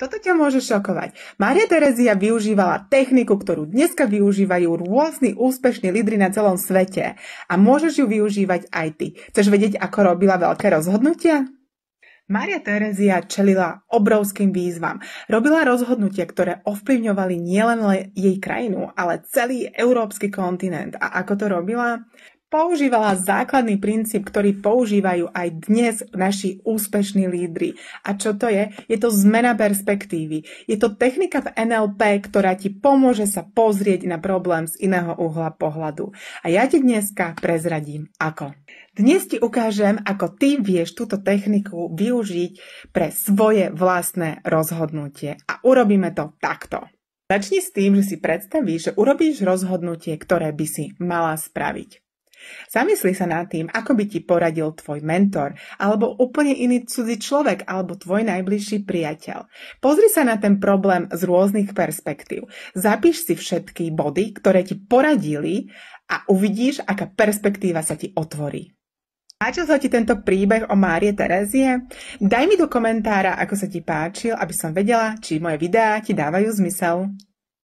Toto ťa môže šokovať. Mária Terezia využívala techniku, ktorú dneska využívajú rôzni úspešní lídri na celom svete. A môžeš ju využívať aj ty. Chceš vedieť, ako robila veľké rozhodnutia? Mária Terezia čelila obrovským výzvam. Robila rozhodnutia, ktoré ovplyvňovali nielen jej krajinu, ale celý európsky kontinent. A ako to robila? Používala základný princíp, ktorý používajú aj dnes naši úspešní lídri. A čo to je? Je to zmena perspektívy. Je to technika v NLP, ktorá ti pomôže sa pozrieť na problém z iného uhla pohľadu. A ja ti dneska prezradím, ako. Dnes ti ukážem, ako ty vieš túto techniku využiť pre svoje vlastné rozhodnutie. A urobíme to takto. Začni s tým, že si predstavíš, že urobíš rozhodnutie, ktoré by si mala spraviť. Zamysli sa nad tým, ako by ti poradil tvoj mentor, alebo úplne iný cudzí človek, alebo tvoj najbližší priateľ. Pozri sa na ten problém z rôznych perspektív. Zapíš si všetky body, ktoré ti poradili a uvidíš, aká perspektíva sa ti otvorí. Páčil sa ti tento príbeh o Márie Terezie? Daj mi do komentára, ako sa ti páčil, aby som vedela, či moje videá ti dávajú zmysel.